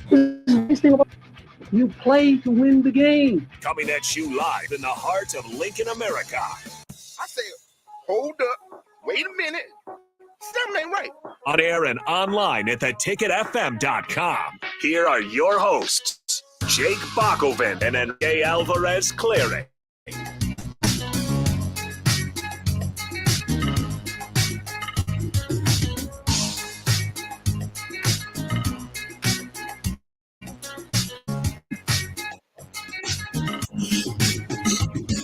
Nice thing about you play to win the game. Coming at you live in the heart of Lincoln, America. I said, hold up, wait a minute. Something ain't right. On air and online at theticketfm.com. Here are your hosts, Jake Bakoven and Enrique Alvarez Clary.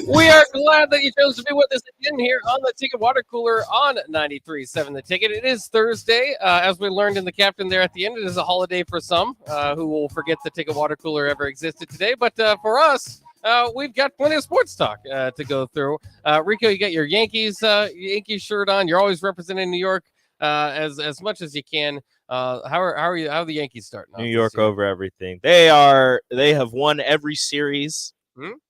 We are glad that you chose to be with us again here on the Ticket Water Cooler on 93.7 The Ticket. It is Thursday. As we learned in the captain there at the end, it is a holiday for some who will forget the Ticket Water Cooler ever existed today. But for us, we've got plenty of sports talk to go through. Rico, you got your Yankees shirt on. You're always representing New York as much as you can. How are you? How are the Yankees starting? New York over everything. They have won every series.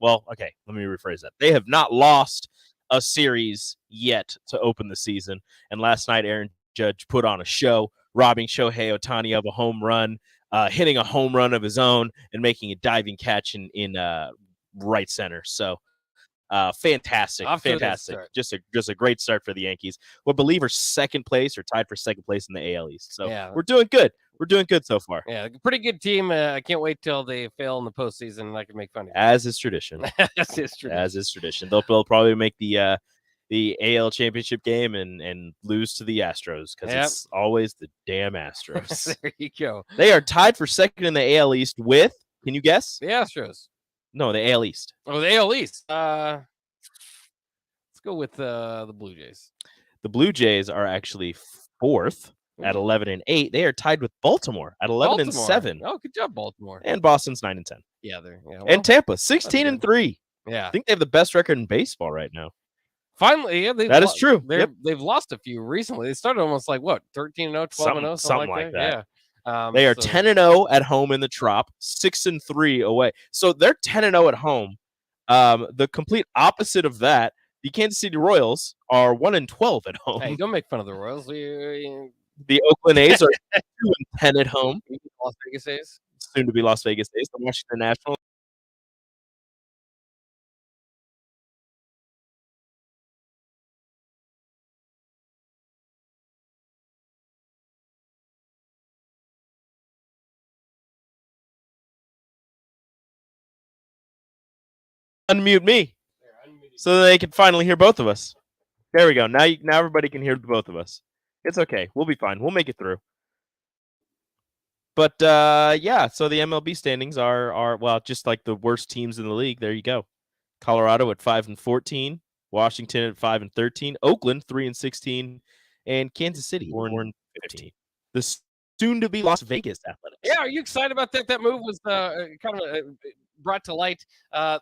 Well, okay, let me rephrase that. They have not lost a series yet to open the season. And last night, Aaron Judge put on a show, robbing Shohei Ohtani of a home run, hitting a home run of his own, and making a diving catch in right center. So fantastic. Just a great start for the Yankees. We'll believe are second place or tied for second place in the AL East. So yeah, we're doing good. We're doing good so far. Yeah, pretty good team. I can't wait till they fail in the postseason and I can make fun of you. As is tradition. As is tradition. They'll probably make the AL championship game and lose to the Astros because it's always the damn Astros. There you go. They are tied for second in the AL East with, can you guess? The Astros. No, the AL East. Oh, the AL East. Let's go with the Blue Jays. The Blue Jays are actually fourth at 11-8. They are tied with Baltimore at 11-7. Oh, good job, Baltimore. And Boston's 9-10. Yeah, well, and Tampa 16-3. Yeah, I think they have the best record in baseball right now. Finally, yeah, that is true. They've lost a few recently. They started almost like what 13-0, 12-0, something like that. Yeah. They are 10-0 at home in the Trop, 6-3 away. So they're 10-0 at home. The complete opposite of that, the Kansas City Royals are 1-12 at home. Hey, don't make fun of the Royals. The Oakland A's are 2-10 at home. Las Vegas A's, soon to be Las Vegas A's. The Washington Nationals. Unmute me so they can finally hear both of us. There we go. Now everybody can hear both of us. It's okay. We'll be fine. We'll make it through. But yeah, so the MLB standings are well, just like the worst teams in the league. There you go. Colorado at 5-14, Washington at 5-13, Oakland 3-16, and Kansas City 4-15. The soon to be Las Vegas Athletics. Yeah, are you excited about that? That move was kind of brought to light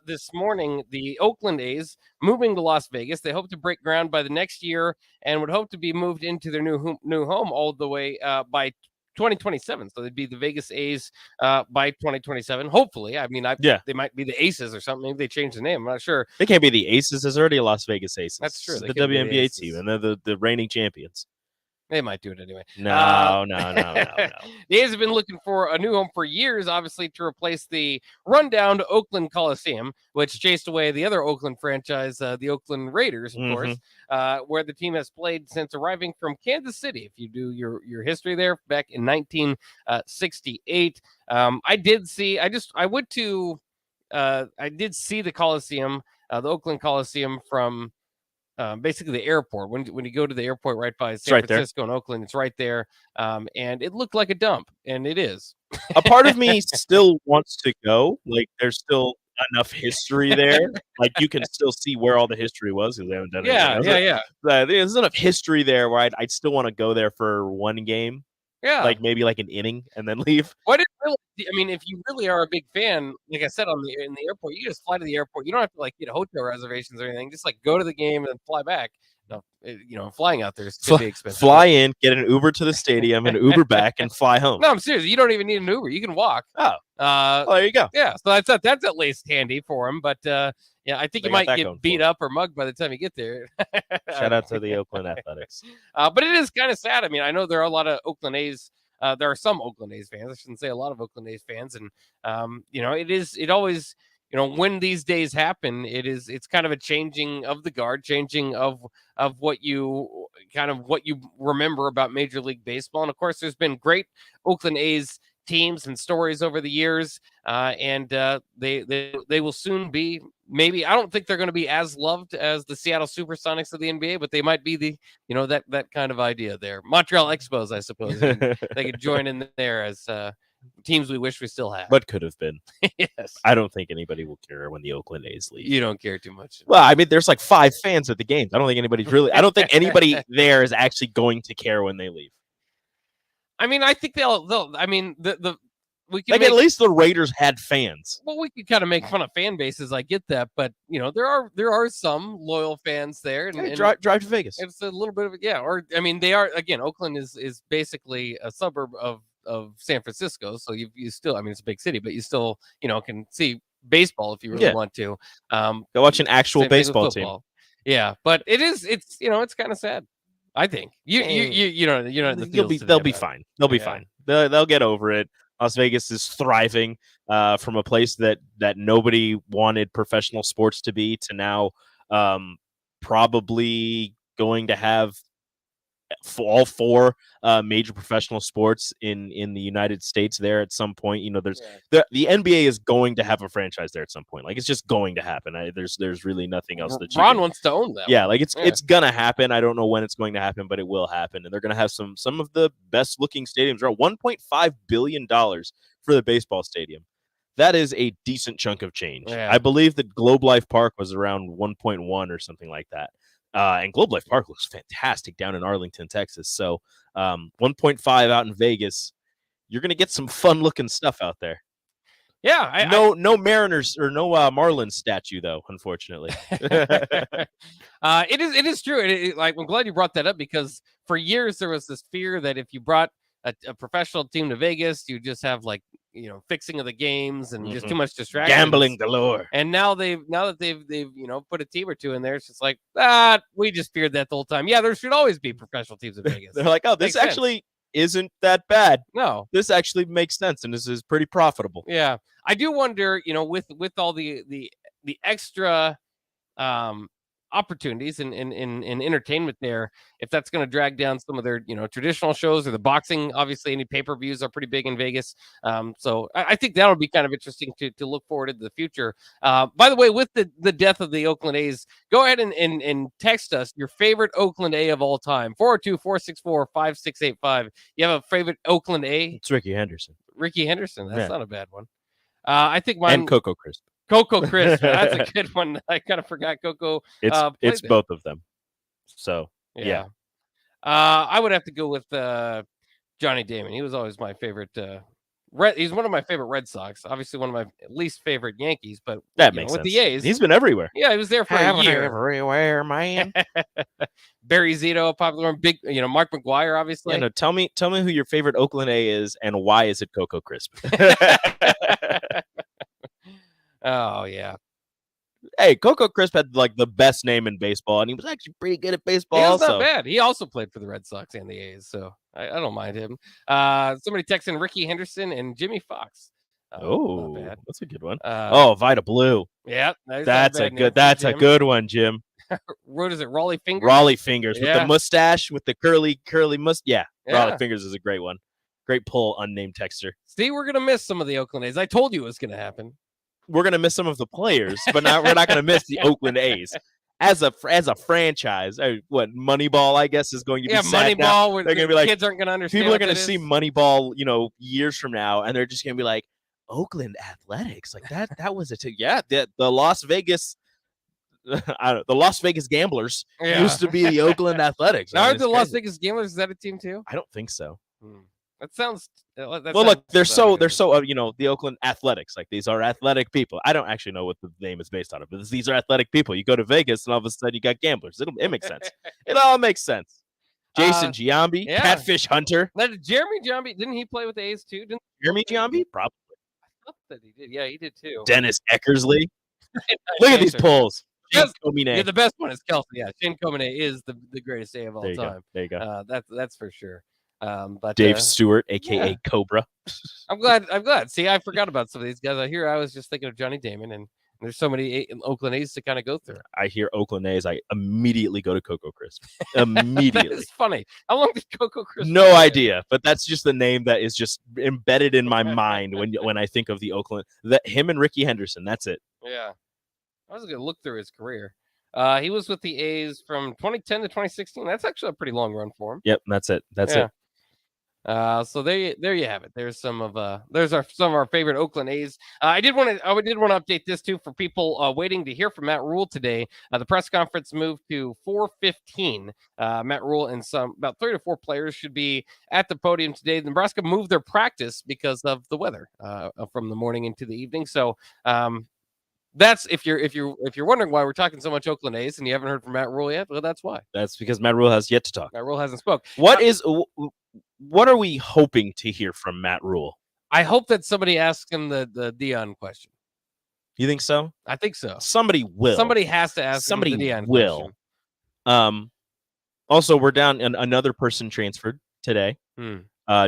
this morning. The Oakland A's moving to Las Vegas. They hope to break ground by the next year and would hope to be moved into their new home all the way by 2027. So they'd be the Vegas A's by 2027. Hopefully. I mean, they might be the Aces or something. Maybe they changed the name. I'm not sure. They can't be the Aces. There's already a Las Vegas Aces. That's true. The WNBA team, and they're the reigning champions. They might do it anyway. No. The A's have been looking for a new home for years, obviously, to replace the rundown Oakland Coliseum, which chased away the other Oakland franchise, the Oakland Raiders, of course, where the team has played since arriving from Kansas City. If you do your history there, back in 1968, I did see the Coliseum, the Oakland Coliseum from basically the airport. When you go to the airport right by San Francisco and Oakland, it's right there. And it looked like a dump, and it is. A part of me still wants to go. Like, there's still enough history there. Like, you can still see where all the history was because they haven't done it. Yeah. There's enough history there where I'd still want to go there for one game. Yeah, like maybe like an inning and then leave. If you really are a big fan, like I said in the airport, you just fly to the airport. You don't have to like get hotel reservations or anything. Just like go to the game and then fly back. No, flying out there is too expensive. Fly in, get an Uber to the stadium, and Uber back, and fly home. No, I'm serious. You don't even need an Uber. You can walk. Oh, there you go. Yeah, so that's at least handy for him. But yeah, I think you might get beat up or mugged by the time you get there. Shout out to the Oakland Athletics. But it is kind of sad. I mean, I know there are a lot of Oakland A's there are some Oakland A's fans. I shouldn't say a lot of Oakland A's fans, and it always. When these days happen, it's kind of a changing of the guard, changing of what you remember about Major League Baseball. And of course, there's been great Oakland A's teams and stories over the years, and they will soon be. Maybe I don't think they're going to be as loved as the Seattle SuperSonics of the NBA, but they might be that kind of idea there. Montreal Expos, I suppose, they could join in there as. Teams we wish we still had. But could have been. Yes. I don't think anybody will care when the Oakland A's leave. You don't care too much. Well, I mean, there's like 5 fans at the games. I don't think anybody there is actually going to care when they leave. I mean, I think they'll I mean, we can at least the Raiders had fans. Well, we could kind of make fun of fan bases. I get that, but there are some loyal fans there. And drive to Vegas. It's a little bit of or I mean, they are again. Oakland is basically a suburb of San Francisco, so you still, I mean, it's a big city, but you still can see baseball if you really want to. Go watch an actual baseball team. Yeah, but it's kind of sad. I think they'll be fine. They'll be fine. They'll get over it. Las Vegas is thriving from a place that nobody wanted professional sports to be to now probably going to have all 4 major professional sports in the United States there at some point. There's the NBA is going to have a franchise there at some point. Like, it's just going to happen. There's really nothing else that Ron wants to own that. Yeah, like it's gonna happen. I don't know when it's going to happen, but it will happen. And they're gonna have some of the best looking stadiums around. $1.5 billion for the baseball stadium. That is a decent chunk of change. Yeah. I believe that Globe Life Park was around 1.1 or something like that. And Globe Life Park looks fantastic down in Arlington, Texas. So 1.5 out in Vegas, you're going to get some fun looking stuff out there. Yeah. No Mariners or no Marlins statue, though, unfortunately. It is true. I'm glad you brought that up, because for years there was this fear that if you brought a professional team to Vegas, you just have fixing of the games and just too much distraction, gambling galore. And now that they've put a team or two in there, it's just like, we just feared that the whole time. Yeah, there should always be professional teams in Vegas. They're like, oh, this actually isn't that bad. No, this actually makes sense, and this is pretty profitable. Yeah, I do wonder, with all the extra opportunities in entertainment there, if that's going to drag down some of their traditional shows, or the boxing. Obviously, any pay-per-views are pretty big in Vegas, so I think that'll be kind of interesting to look forward to the future. By the way, with the death of the Oakland A's, go ahead and text us your favorite Oakland A of all time. 402-464-5685. You have a favorite Oakland A? It's Ricky Henderson. That's not a bad one. I think mine, and Coco Crisp. Coco Crisp, that's a good one. I kind of forgot Coco. It's both of them. So yeah. I would have to go with Johnny Damon. He was always my favorite. He's one of my favorite Red Sox. Obviously, one of my least favorite Yankees. But that makes sense. With the A's, he's been everywhere. Yeah, he was there for a year. Everywhere, man. Barry Zito, a popular one. Big, Mark McGwire, obviously. Yeah, no, tell me who your favorite Oakland A is, and why is it Coco Crisp? Oh yeah. Hey, Coco Crisp had like the best name in baseball, and he was actually pretty good at baseball. He was also not bad. He also played for the Red Sox and the A's, so I don't mind him. Somebody texting Ricky Henderson and Jimmy Fox. Oh, that's a good one. Vita Blue. Yeah, that's a good one, Jim. What is it? Raleigh Fingers. Raleigh Fingers with the mustache, with the curly mustache. Yeah, Raleigh Fingers is a great one. Great pull, unnamed texter. See, we're gonna miss some of the Oakland A's. I told you it was gonna happen. We're gonna miss some of the players, but we're not gonna miss the Oakland A's as a franchise. What Moneyball, I guess, is going to be sad now. Moneyball. They're gonna be like, kids aren't gonna understand. People are gonna see Moneyball, years from now, and they're just gonna be like, Oakland Athletics, like that was the Las Vegas. The Las Vegas Gamblers used to be the Oakland Athletics. Now, are the Las Vegas Gamblers, is that a team too? I don't think so. That sounds. Look, they're so the Oakland Athletics. Like, these are athletic people. I don't actually know what the name is based on, but these are athletic people. You go to Vegas, and all of a sudden you got gamblers. It makes sense. It all makes sense. Jason Giambi, Catfish Hunter. Jeremy Giambi, didn't he play with the A's too? Jeremy Giambi, probably. I thought that he did. Yeah, he did too. Dennis Eckersley. Look at these polls. Yeah, the best one is Kelsey. Yeah, Shane Comine is the greatest A of all time. There you go. That's for sure. But Dave Stewart, aka Cobra. I'm glad. See, I forgot about some of these guys. I was just thinking of Johnny Damon, and there's so many Oakland A's to kind of go through. I hear Oakland A's, I immediately go to Cocoa Crisp. Immediately. It's funny. How long did Cocoa Crisp? No idea, but that's just the name that is just embedded in my mind when I think of the Oakland. That him and Ricky Henderson. That's it. Yeah, I was gonna look through his career. He was with the A's from 2010 to 2016. That's actually a pretty long run for him. Yep, that's it. That's it. So there you have it. There's some of our favorite Oakland A's. I did want to update this too for people waiting to hear from Matt Rule today. The press conference moved to 4:15. Matt Rule and about 3 to 4 players should be at the podium today. Nebraska moved their practice because of the weather from the morning into the evening. So that's if you're wondering why we're talking so much Oakland A's and you haven't heard from Matt Rule yet, well, that's why. That's because Matt Rule has yet to talk. Matt Rule hasn't spoke. What are we hoping to hear from Matt Rule? I hope that somebody asks him the Dion question. You think so? I think so. Somebody will. Somebody has to ask him the Dion will. question. Also, we're down, and another person transferred today.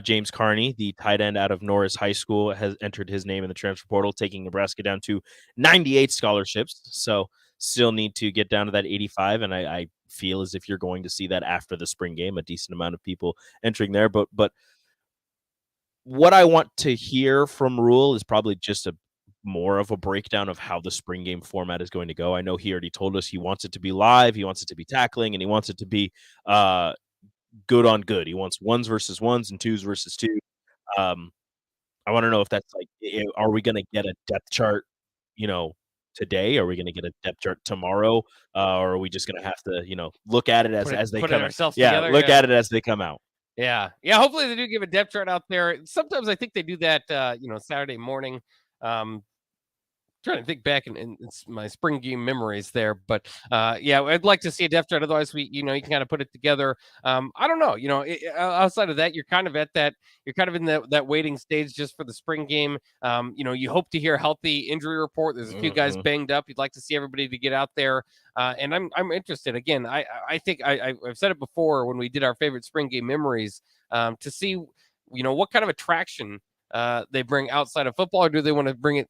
James Carney, the tight end out of Norris High School, has entered his name in the transfer portal, taking Nebraska down to 98 scholarships. So still need to get down to that 85, and I feel as if you're going to see that after the spring game, a decent amount of people entering there. But what I want to hear from Rule is probably just more of a breakdown of how the spring game format is going to go. I know he already told us he wants it to be live, he wants it to be tackling, and he wants it to be good on good. He wants 1s versus 1s and 2s versus 2. I want to know if that's like, are we going to get a depth chart, today? Are we going to get a depth chart tomorrow? Or are we just going to have to, look at it as they come out? Yeah, look at it as they come out. Yeah. Hopefully they do give a depth chart out there. Sometimes I think they do that, Saturday morning. Trying to think back in my spring game memories there, but I'd like to see a depth chart. Otherwise, you can kind of put it together. I don't know. Outside of that, you're kind of in that waiting stage just for the spring game. You hope to hear a healthy injury report. There's a few guys banged up. You'd like to see everybody to get out there, and I'm interested. Again, I think I've said it before when we did our favorite spring game memories, to see what kind of attraction they bring outside of football, or do they want to bring it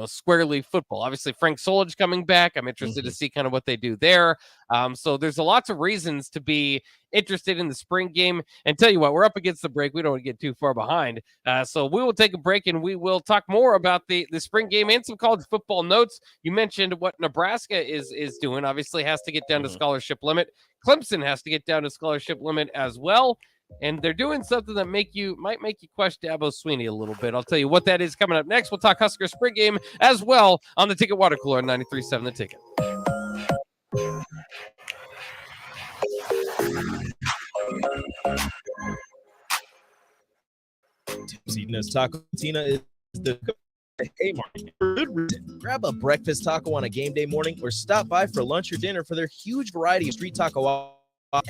squarely football? Obviously Frank Solich coming back. I'm interested to see kind of what they do there. So there's lots of reasons to be interested in the spring game. And tell you what, we're up against the break. We don't want to get too far behind. So we will take a break and we will talk more about the spring game and some college football notes. You mentioned what Nebraska is doing. Obviously has to get down to scholarship limit. Clemson has to get down to scholarship limit as well. And they're doing something that might make you question Dabo Swinney a little bit. I'll tell you what that is coming up next. We'll talk Husker spring game as well on the Ticket Water Cooler on 93.7 The Ticket. Tina's Taco. Tina is the Haymarket. For good reason. Grab a breakfast taco on a game day morning or stop by for lunch or dinner for their huge variety of street taco.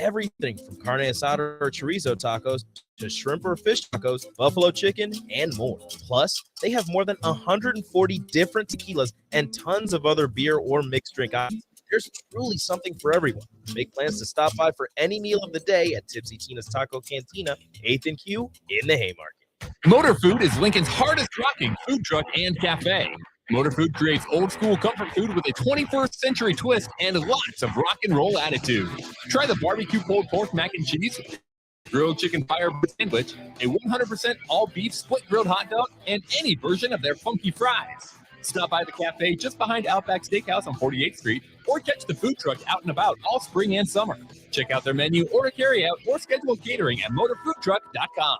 Everything from carne asada or chorizo tacos to shrimp or fish tacos, buffalo chicken, and more. Plus, they have more than 140 different tequilas and tons of other beer or mixed drink options. There's truly something for everyone. Make plans to stop by for any meal of the day at Tipsy Tina's Taco Cantina, 8th and Q in the Haymarket. Motor Food is Lincoln's hardest rocking food truck and cafe. Motor Food creates old school comfort food with a 21st century twist and lots of rock and roll attitude. Try the barbecue pulled pork mac and cheese, grilled chicken fire sandwich, a 100% all beef split grilled hot dog, and any version of their funky fries. Stop by the cafe just behind Outback Steakhouse on 48th Street or catch the food truck out and about all spring and summer. Check out their menu, order carry out, or schedule catering at motorfoodtruck.com.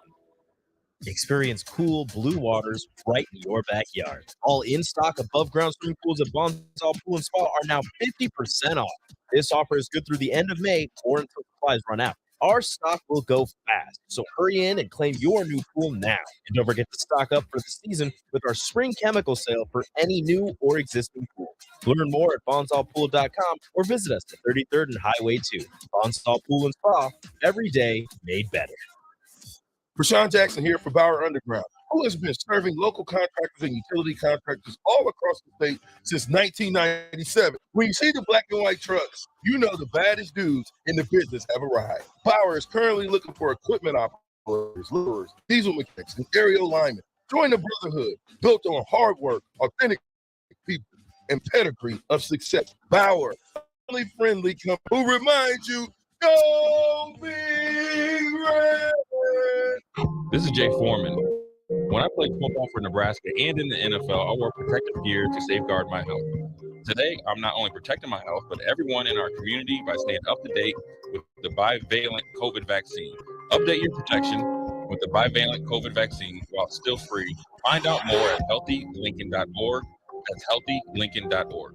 Experience cool blue waters right in your backyard. All in-stock above-ground swimming pools at Bonsall Pool and Spa are now 50% off. This offer is good through the end of May or until supplies run out. Our stock will go fast, so hurry in and claim your new pool now. And don't forget to stock up for the season with our spring chemical sale for any new or existing pool. Learn more at bonsallpool.com or visit us at 33rd and Highway 2. Bonsall Pool and Spa, every day made better. Rashawn Jackson here for Bauer Underground, who has been serving local contractors and utility contractors all across the state since 1997. When you see the black and white trucks, you know the baddest dudes in the business have arrived. Bauer is currently looking for equipment operators, lures, diesel mechanics, and aerial linemen. Join the brotherhood built on hard work, authentic people, and pedigree of success. Bauer, friendly company who reminds you, go Big Red. This is Jay Foreman. When I play football for Nebraska and in the NFL, I wear protective gear to safeguard my health. Today, I'm not only protecting my health, but everyone in our community by staying up to date with the bivalent COVID vaccine. Update your protection with the bivalent COVID vaccine while it's still free. Find out more at healthylincoln.org. That's healthylincoln.org.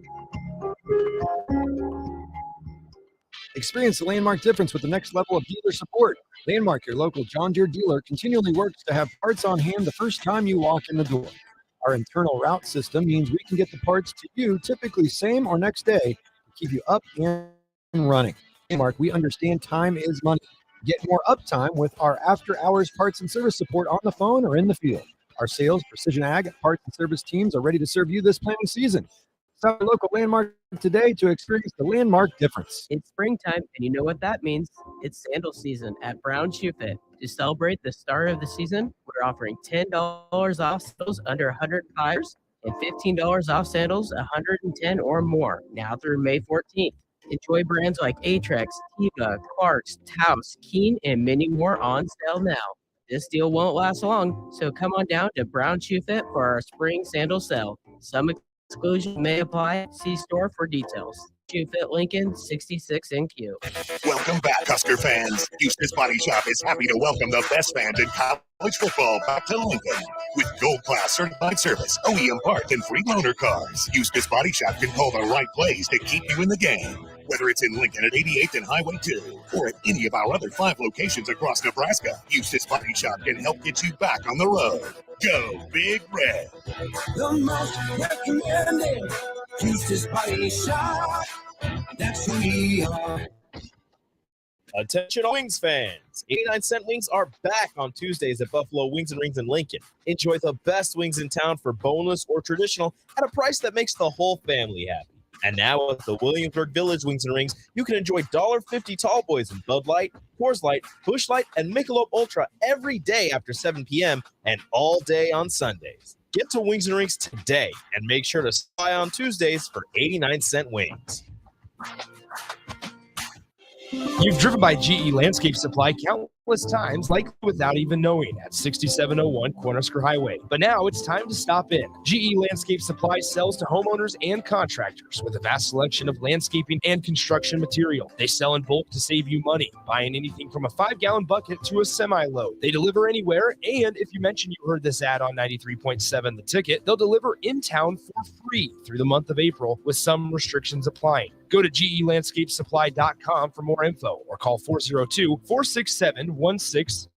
Experience the Landmark difference with the next level of dealer support. Landmark, your local John Deere dealer, continually works to have parts on hand the first time you walk in the door. Our internal route system means we can get the parts to you typically same or next day to keep you up and running. Landmark, we understand time is money. Get more uptime with our after-hours parts and service support on the phone or in the field. Our sales, precision ag, parts and service teams are ready to serve you this planting season. Stop at local Landmark today to experience the Landmark difference. It's springtime, and you know what that means. It's sandal season at Brown Shoe Fit. To celebrate the start of the season, we're offering $10 off sandals under $105 and $15 off sandals $110 or more, now through May 14th. Enjoy brands like Atrex, Teva, Clarks, Taos, Keen, and many more on sale now. This deal won't last long, so come on down to Brown Shoe Fit for our spring sandal sale. Some exclusion may apply. See store for details. Shoe Fit Lincoln, 66 NQ. Welcome back, Husker fans. Houston's Body Shop is happy to welcome the best fans in college football back to Lincoln. With gold-class certified service, OEM parts, and free loaner cars, Houston's Body Shop can call the right plays to keep you in the game. Whether it's in Lincoln at 88th and Highway 2 or at any of our other 5 locations across Nebraska, Houston's Body Shop can help get you back on the road. Go Big Red. The most recommended Houston's Body Shop. That's who we are. Attention Wings fans. 89-cent wings are back on Tuesdays at Buffalo Wings and Rings in Lincoln. Enjoy the best wings in town for boneless or traditional at a price that makes the whole family happy. And now at the Williamsburg Village Wings and Rings, you can enjoy $1.50 tall boys in Bud Light, Coors Light, Busch Light, and Michelob Ultra every day after 7 p.m. and all day on Sundays. Get to Wings and Rings today and make sure to stop by on Tuesdays for 89-cent wings. You've driven by GE Landscape Supply countless times, likely without even knowing, at 6701 Cornhusker Highway. But now it's time to stop in. GE Landscape Supply sells to homeowners and contractors with a vast selection of landscaping and construction material. They sell in bulk to save you money, buying anything from a 5-gallon bucket to a semi-load. They deliver anywhere, and if you mention you heard this ad on 93.7 The Ticket, they'll deliver in town for free through the month of April with some restrictions applying. Go to GELandscapeSupply.com for more info or call 402-467-1627.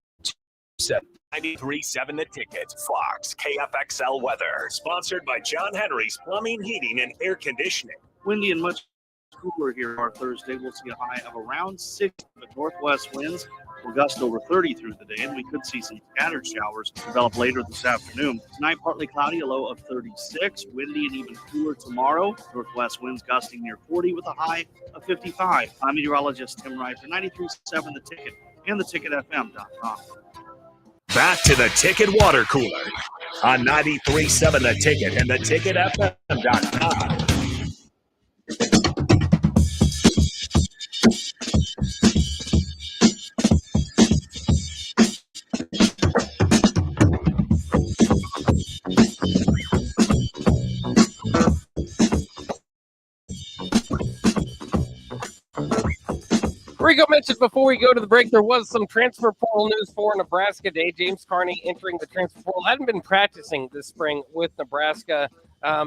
93.7 The Ticket. Fox KFXL weather. Sponsored by John Henry's Plumbing, Heating, and Air Conditioning. Windy and much cooler here on Thursday. We'll see a high of around 60, but northwest winds will gust over 30 through the day, and we could see some scattered showers develop later this afternoon. Tonight, partly cloudy, a low of 36, windy and even cooler tomorrow. Northwest winds gusting near 40 with a high of 55. I'm meteorologist Tim Wright for 93.7 The Ticket and theticketfm.com. Back to the Ticket Water Cooler on 93.7 The Ticket and theticketfm.com. Rico mentioned before we go to the break, there was some transfer portal news for Nebraska Day. James Carney entering the transfer portal. Hadn't been practicing this spring with Nebraska,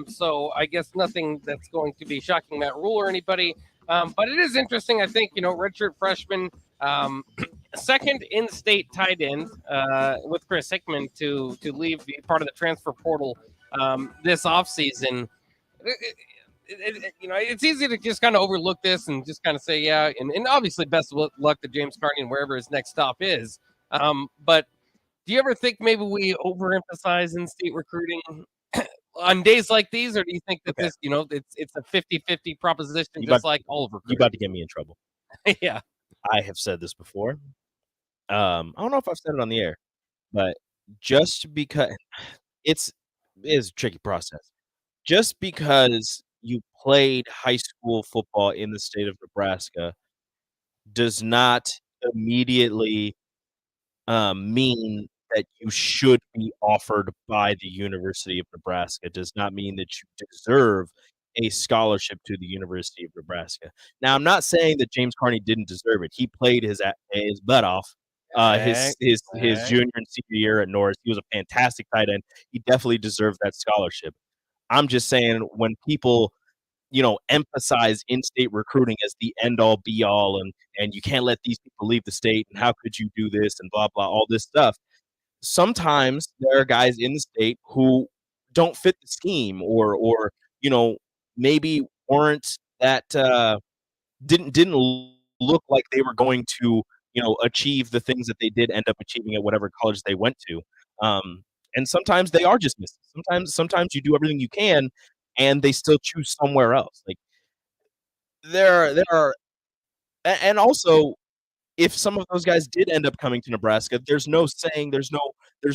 so I guess nothing that's going to be shocking Matt Rule or anybody. But it is interesting, I think, redshirt freshman, second in-state tight end with Chris Hickman to leave, be part of the transfer portal this offseason. It's easy to just kind of overlook this and just kind of say, yeah, and obviously best of luck to James Carney and wherever his next stop is. But do you ever think maybe we overemphasize in-state recruiting on days like these, or do you think that this, it's a 50-50 proposition, like all of recruiting? You're about to get me in trouble. Yeah. I have said this before. I don't know if I've said it on the air, but just because it is a tricky process. Just because you played high school football in the state of Nebraska does not immediately mean that you should be offered by the University of Nebraska. Does not mean that you deserve a scholarship to the University of Nebraska. Now, I'm not saying that James Carney didn't deserve it. He played his butt off. His junior and senior year at Norris, he was a fantastic tight end. He definitely deserved that scholarship. I'm just saying when people emphasize in-state recruiting as the end-all be-all, and you can't let these people leave the state, and how could you do this, and blah blah, all this stuff. Sometimes there are guys in the state who don't fit the scheme, or maybe weren't that didn't look like they were going to achieve the things that they did end up achieving at whatever college they went to. And sometimes they are just misses. Sometimes you do everything you can, and they still choose somewhere else. Like there are, and also if some of those guys did end up coming to Nebraska, there's no saying, there's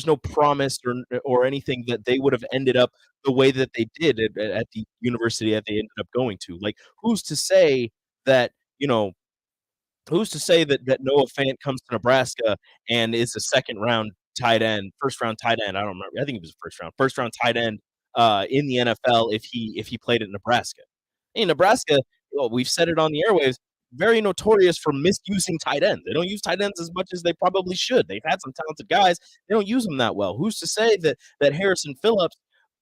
no promise or anything that they would have ended up the way that they did at the university that they ended up going to. Like who's to say that who's to say that Noah Fant comes to Nebraska and is a first round tight end? I don't remember. I think it was first round tight end in the NFL if he played at Nebraska. In Nebraska, we've said it on the airwaves, very notorious for misusing tight ends. They don't use tight ends as much as they probably should. They've had some talented guys. They don't use them that well. Who's to say that Harrison Phillips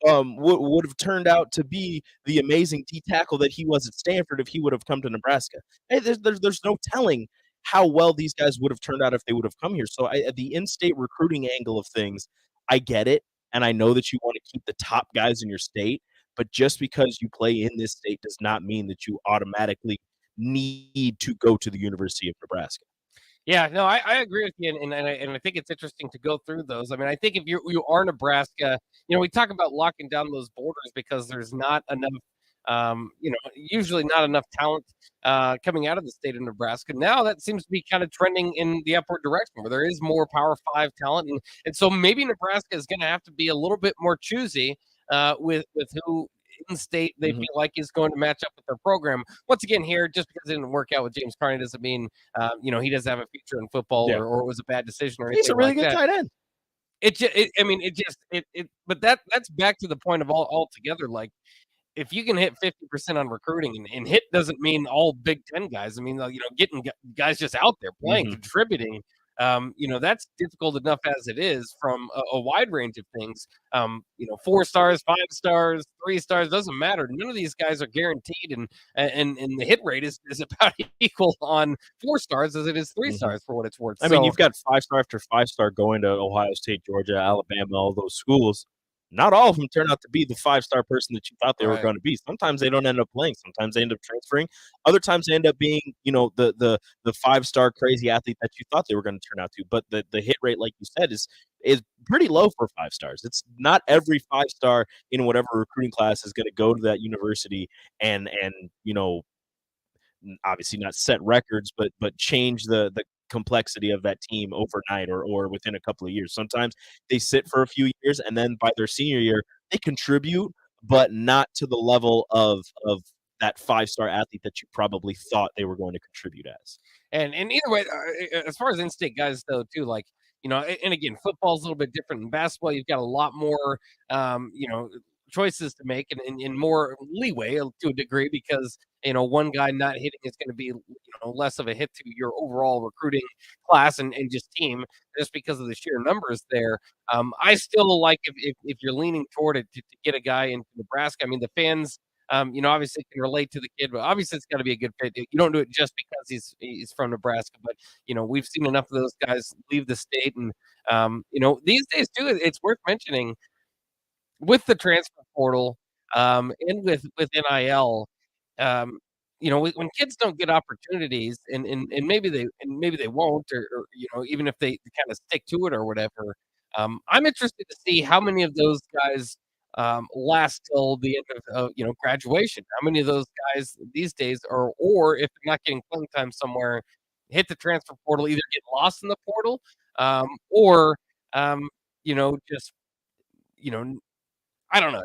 would have turned out to be the amazing D tackle that he was at Stanford if he would have come to Nebraska? Hey, there's no telling how well these guys would have turned out if they would have come here. So the in-state recruiting angle of things, I get it, and I know that you want to keep the top guys in your state, but just because you play in this state does not mean that you automatically need to go to the University of Nebraska. Yeah, no, I agree with you, and I think it's interesting to go through those. I mean, I think if you are Nebraska, we talk about locking down those borders because there's not enough, usually not enough talent coming out of the state of Nebraska. Now that seems to be kind of trending in the upward direction where there is more Power 5 talent, and so maybe Nebraska is going to have to be a little bit more choosy with who in state they feel like is going to match up with their program. Once again, here, just because it didn't work out with James Carney doesn't mean he doesn't have a future in football or it was a bad decision or anything. He's a really good tight end. But that's back to the point of altogether. Like, if you can hit 50% on recruiting, and hit doesn't mean all Big Ten guys. I mean, getting guys just out there playing, contributing. That's difficult enough as it is from a wide range of things. 4 stars, 5 stars, 3 stars, doesn't matter. None of these guys are guaranteed, and the hit rate is about equal on 4 stars as it is 3 stars for what it's worth. I mean, you've got 5-star after 5-star going to Ohio State, Georgia, Alabama, all those schools. Not all of them turn out to be the 5-star person that you thought they were going to be. Sometimes they don't end up playing. Sometimes they end up transferring. Other times they end up being, the 5-star crazy athlete that you thought they were going to turn out to. But the hit rate, like you said, is pretty low for 5 stars. It's not every 5-star in whatever recruiting class is going to go to that university and obviously not set records, but change the complexity of that team overnight or within a couple of years. Sometimes they sit for a few years, and then by their senior year, they contribute, but not to the level of that 5-star athlete that you probably thought they were going to contribute as. And either way, as far as in-state guys, though, too, like, and again, football's a little bit different. In basketball, you've got a lot more, choices to make and more leeway to a degree because one guy not hitting is going to be less of a hit to your overall recruiting class and just team just because of the sheer numbers there. I still like if you're leaning toward it to get a guy into Nebraska. I mean, the fans obviously can relate to the kid, but obviously it's got to be a good fit. You don't do it just because he's from Nebraska, but we've seen enough of those guys leave the state, and these days too, it's worth mentioning with the transfer portal, and with NIL, when kids don't get opportunities, and maybe they won't, or even if they kind of stick to it or whatever. I'm interested to see how many of those guys last till the end of graduation. How many of those guys these days, or if they're not getting playing time somewhere, hit the transfer portal, either get lost in the portal, or just I don't know,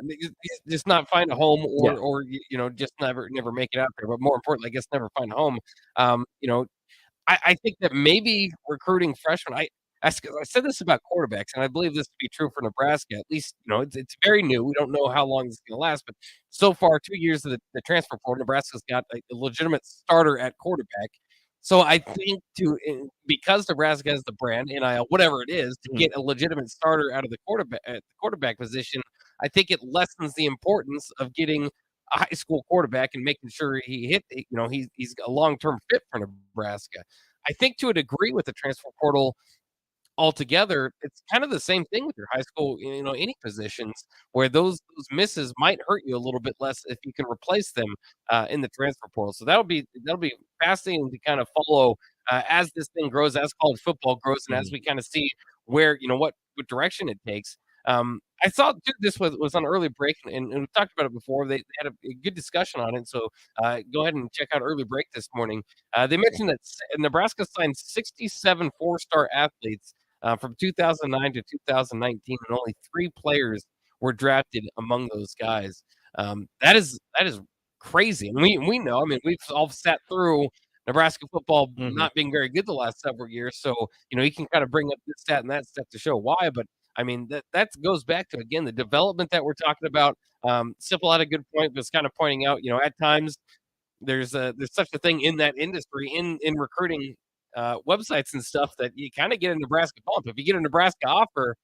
just not find a home, or just never make it out there. But more importantly, I guess never find a home. Um, you know, I think that maybe recruiting freshmen. I said this about quarterbacks, and I believe this to be true for Nebraska. At least, it's very new. We don't know how long this is going to last, but so far, 2 years of the transfer portal, Nebraska's got a legitimate starter at quarterback. So I think because Nebraska has the brand, NIL, whatever it is, to get a legitimate starter out of the quarterback position, I think it lessens the importance of getting a high school quarterback and making sure he's a long-term fit for Nebraska. I think to a degree with the transfer portal altogether, it's kind of the same thing with your high school, any positions where those misses might hurt you a little bit less if you can replace them in the transfer portal. So that'll be fascinating to kind of follow as this thing grows, as college football grows, and as we kind of see where what direction it takes. I saw this was on early break, and we talked about it before. They had a good discussion on it. So go ahead and check out early break this morning. They mentioned that Nebraska signed 67 four-star athletes from 2009 to 2019, and only 3 players were drafted among those guys. That is crazy. And we know. I mean, we've all sat through Nebraska football not being very good the last several years. So you can kind of bring up this stat and that stat to show why. But I mean, that goes back to, again, the development that we're talking about. Simple had a good point, was kind of pointing out, at times there's such a thing in that industry, in recruiting websites and stuff, that you kind of get a Nebraska bump. If you get a Nebraska offer,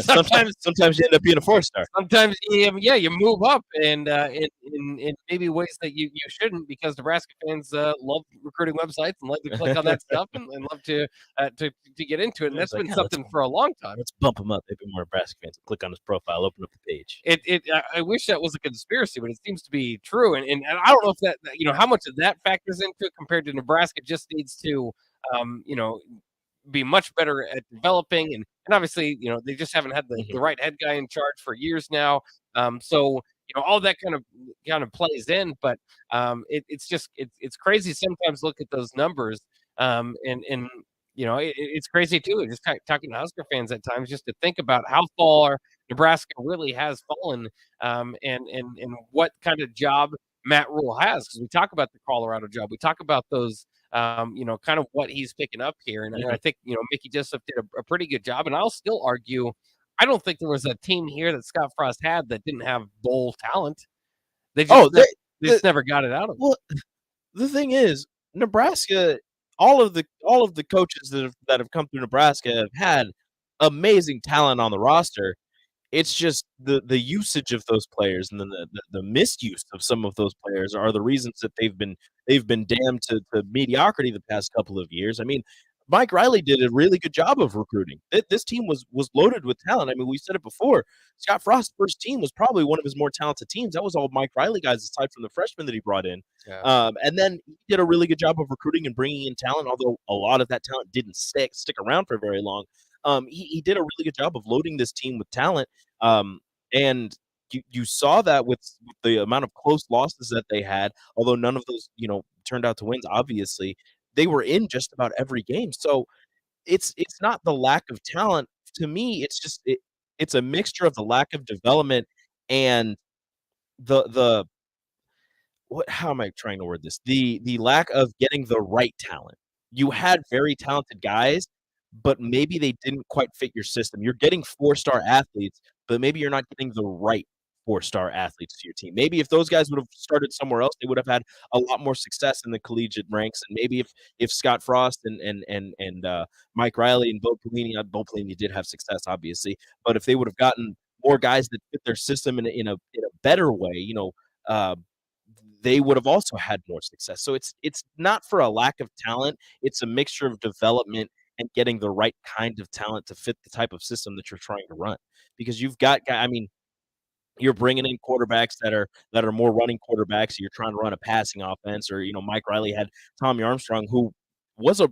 sometimes you end up being a 4-star. Sometimes, you move up, and in maybe ways that you shouldn't, because Nebraska fans love recruiting websites and like to click on that stuff and love to get into it. And that's been something for a long time. Let's bump them up. They've been more Nebraska fans. Click on his profile, open up the page. I wish that was a conspiracy, but it seems to be true. And I don't know if that how much of that factors into it compared to Nebraska just needs to be much better at developing, and obviously they just haven't had the right head guy in charge for years now. So all that kind of plays in, but it's crazy sometimes. Look at those numbers, and it's crazy too. Just talking to Husker fans at times, just to think about how far Nebraska really has fallen, and what kind of job Matt Rule has. Because we talk about the Colorado job, we talk about those. Kind of what he's picking up here. And I think, Mickey Jessup did a pretty good job. And I'll still argue, I don't think there was a team here that Scott Frost had that didn't have bowl talent. They just never got it out of them. Well, the thing is, Nebraska, all of the coaches that have come through Nebraska have had amazing talent on the roster. It's just the usage of those players and then the misuse of some of those players are the reasons that they've been damned to mediocrity the past couple of years. I mean, Mike Riley did a really good job of recruiting. This team was loaded with talent. I mean, we said it before. Scott Frost's first team was probably one of his more talented teams. That was all Mike Riley guys, aside from the freshmen that he brought in. Yeah. And then he did a really good job of recruiting and bringing in talent, although a lot of that talent didn't stick around for very long. He did a really good job of loading this team with talent. And you saw that with the amount of close losses that they had, although none of those, turned out to wins, obviously. They were in just about every game. So it's not the lack of talent. To me, it's just it's a mixture of the lack of development and the how am I trying to word this? The lack of getting the right talent. You had very talented guys, but maybe they didn't quite fit your system. You're getting 4-star athletes, but maybe you're not getting the right 4-star athletes to your team. Maybe if those guys would have started somewhere else, they would have had a lot more success in the collegiate ranks. And maybe if Scott Frost and Mike Riley and Bo Pelini did have success, obviously, but if they would have gotten more guys that fit their system in a better way, they would have also had more success. So it's not for a lack of talent. It's a mixture of development and getting the right kind of talent to fit the type of system that you're trying to run. Because you've got, I mean, you're bringing in quarterbacks that are more running quarterbacks. You're trying to run a passing offense, or Mike Riley had Tommy Armstrong, who was a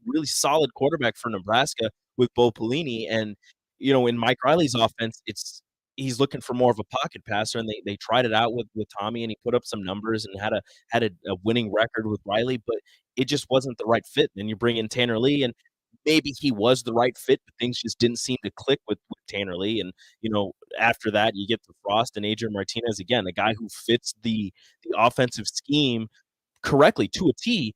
really solid quarterback for Nebraska with Bo Pelini, and in Mike Riley's offense, it's he's looking for more of a pocket passer, and they tried it out with Tommy, and he put up some numbers and had a winning record with Riley, but it just wasn't the right fit. And you bring in Tanner Lee, and maybe he was the right fit, but things just didn't seem to click with Tanner Lee. And after that, you get to Frost and Adrian Martinez again, a guy who fits the offensive scheme correctly to a T,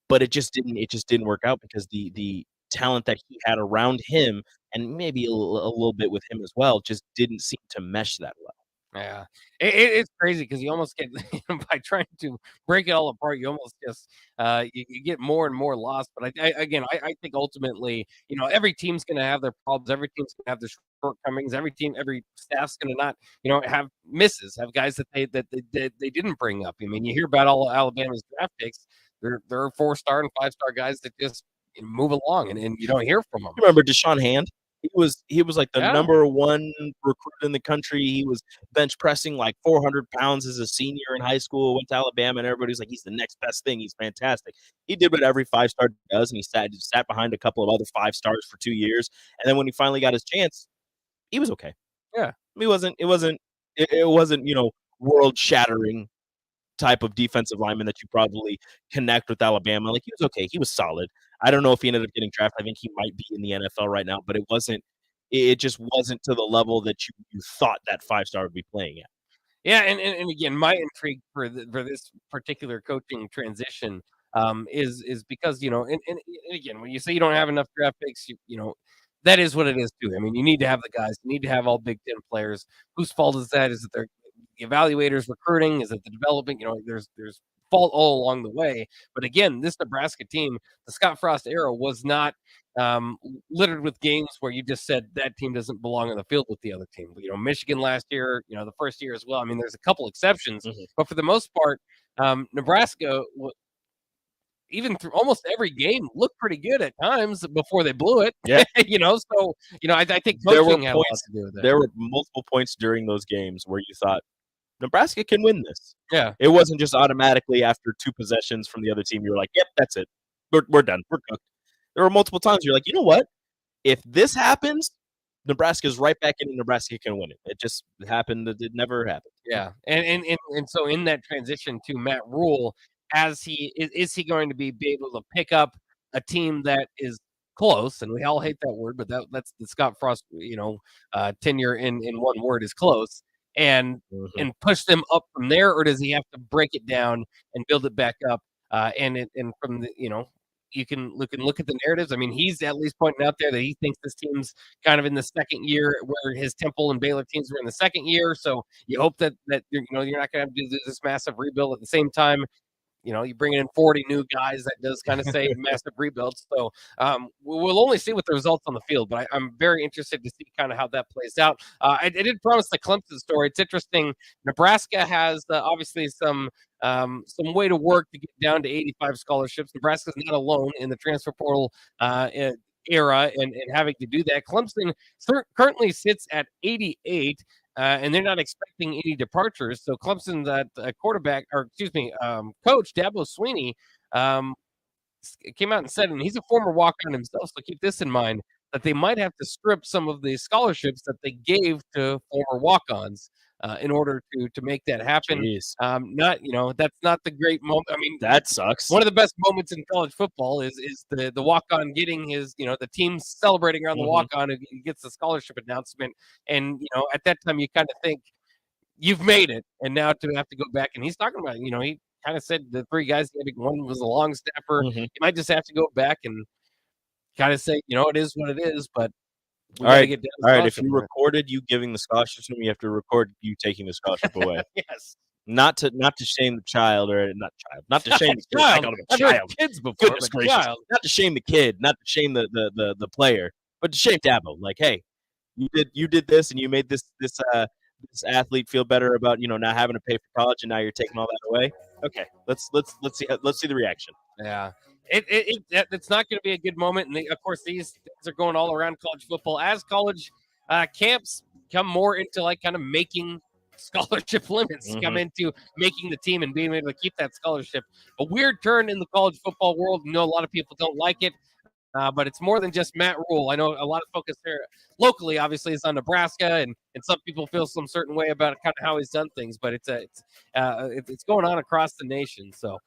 but it just didn't work out because the talent that he had around him, and maybe a little bit with him as well, just didn't seem to mesh that well. Yeah, it's crazy because you almost get by trying to break it all apart, you almost just you get more and more lost. But I think ultimately, every team's going to have their problems. Every team's going to have their shortcomings. Every staff's going to not, have misses, have guys that they didn't bring up. I mean, you hear about all Alabama's draft picks. There are 4-star and 5-star guys that just move along, and you don't hear from them. Remember Deshaun Hand? He was like the number one recruit in the country. He was bench pressing like 400 pounds as a senior in high school, went to Alabama, and everybody's like, he's the next best thing. He's fantastic. He did what every 5-star does, and he sat behind a couple of other 5-stars for 2 years. And then when he finally got his chance, he was okay. Yeah. It wasn't, world shattering type of defensive lineman that you probably connect with Alabama. Like, he was okay. He was solid. I don't know if he ended up getting drafted. I think he might be in the NFL right now, but it just wasn't to the level that you thought that 5-star would be playing at. Yeah, and again, my intrigue for this particular coaching transition is because, and again, when you say you don't have enough draft picks, that is what it is too. I mean, you need to have the guys, you need to have all Big Ten players. Whose fault is that? Is it the evaluators recruiting? Is it the development? There's fault all along the way. But again, this Nebraska team, the Scott Frost era, was not littered with games where you just said that team doesn't belong on the field with the other team. Michigan last year, the first year as well. I mean, there's a couple exceptions, but for the most part, Nebraska, even through almost every game, looked pretty good at times before they blew it. Yeah. So I think coaching had a lot to do with it. There were multiple points during those games where you thought Nebraska can win this. Yeah. It wasn't just automatically after 2 possessions from the other team. You were like, yep, that's it. We're done. We're cooked. There were multiple times you're like, you know what? If this happens, Nebraska's right back in and Nebraska can win it. It just happened. It never happened. Yeah. And so in that transition to Matt Rule, is he going to be able to pick up a team that is close? And we all hate that word, but that's the Scott Frost, tenure in one word is close. And push them up from there, or does he have to break it down and build it back up? And from the you can look at the narratives. I mean, he's at least pointing out there that he thinks this team's kind of in the second year, where his Temple and Baylor teams were in the second year. So you hope that you're not going to have to do this massive rebuild at the same time. You bring in 40 new guys, that does kind of say massive rebuilds. So we'll only see what the results on the field, but I'm very interested to see kind of how that plays out. I did promise the Clemson story. It's interesting. Nebraska has obviously some way to work to get down to 85 scholarships. Nebraska's not alone in the transfer portal era and having to do that. Clemson currently sits at 88. And they're not expecting any departures. So Clemson's coach Dabo Swinney came out and said, and he's a former walk-on himself, so keep this in mind, that they might have to strip some of the scholarships that they gave to former walk-ons in order to make that happen. That's not the great moment. I mean, that sucks. One of the best moments in college football is the walk-on getting his, the team celebrating around the walk-on and he gets the scholarship announcement. And, at that time you kind of think you've made it. And now to have to go back, and he's talking about, he kind of said the 3 guys, one was a long snapper. You might just have to go back and kind of say, it is what it is, but all right. If you recorded you giving the scholarship to him, you have to record you taking the scholarship away. Yes. Not to shame the child, or not to shame the child. I called him a I've child. heard kids before. Goodness gracious. Child. Not to shame the kid, not to shame the player, but to shame Dabo. Like, hey, you did this, and you made this athlete feel better about not having to pay for college, and now you're taking all that away. Okay, let's see the reaction. Yeah. It's not going to be a good moment. And of course, these things are going all around college football as college camps come more into like kind of making scholarship limits, come into making the team and being able to keep that scholarship. A weird turn in the college football world. A lot of people don't like it. But it's more than just Matt Rule. I know a lot of focus here locally, obviously, is on Nebraska, and some people feel some certain way about kind of how he's done things. But it's going on across the nation. So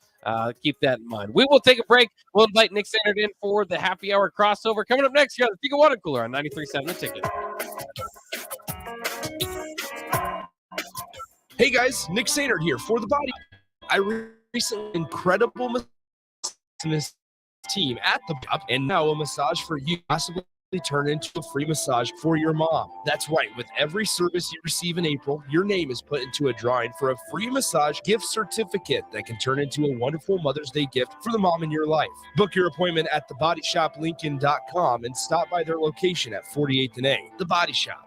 keep that in mind. We will take a break. We'll invite Nick Sanders in for the happy hour crossover. Coming up next, you got the Ticket Water Cooler on 93.7 The Ticket. Hey guys, Nick Sanders here for the body. I recently incredible massage team at the pub, and now a massage for you possibly turn into a free massage for your mom. That's right. With every service you receive in April, your name is put into a drawing for a free massage gift certificate that can turn into a wonderful Mother's Day gift for the mom in your life. Book your appointment at thebodyshoplincoln.com and stop by their location at 48th and A, The Body Shop.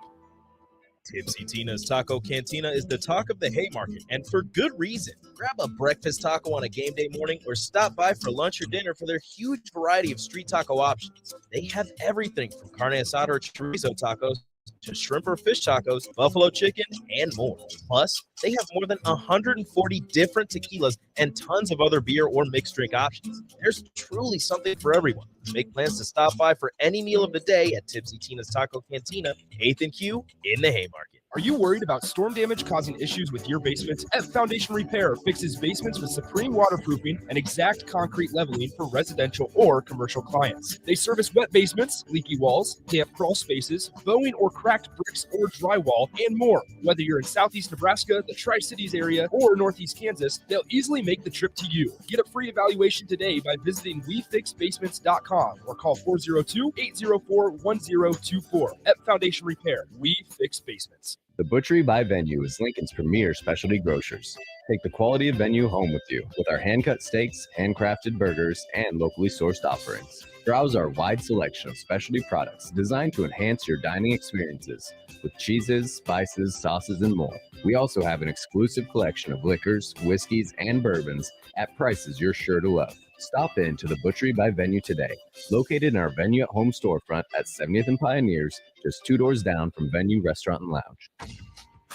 Tipsy Tina's Taco Cantina is the talk of the Haymarket, and for good reason. Grab a breakfast taco on a game day morning or stop by for lunch or dinner for their huge variety of street taco options. They have everything from carne asada or chorizo tacos to shrimp or fish tacos, buffalo chicken, and more. Plus, they have more than 140 different tequilas and tons of other beer or mixed drink options. There's truly something for everyone. Make plans to stop by for any meal of the day at Tipsy Tina's Taco Cantina, 8th and Q in the Haymarket. Are you worried about storm damage causing issues with your basement? F Foundation Repair fixes basements with supreme waterproofing and exact concrete leveling for residential or commercial clients. They service wet basements, leaky walls, damp crawl spaces, bowing or cracked bricks or drywall, and more. Whether you're in Southeast Nebraska, the Tri-Cities area, or Northeast Kansas, they'll easily make the trip to you. Get a free evaluation today by visiting WeFixBasements.com or call 402-804-1024. F Foundation Repair. We fix basements. The Butchery by Venue is Lincoln's premier specialty grocers. Take the quality of Venue home with you with our hand-cut steaks, handcrafted burgers, and locally sourced offerings. Browse our wide selection of specialty products designed to enhance your dining experiences with cheeses, spices, sauces, and more. We also have an exclusive collection of liquors, whiskeys, and bourbons at prices you're sure to love. Stop in to the Butchery by Venue today, located in our Venue at Home storefront at 70th and Pioneers, just 2 doors down from Venue Restaurant and Lounge.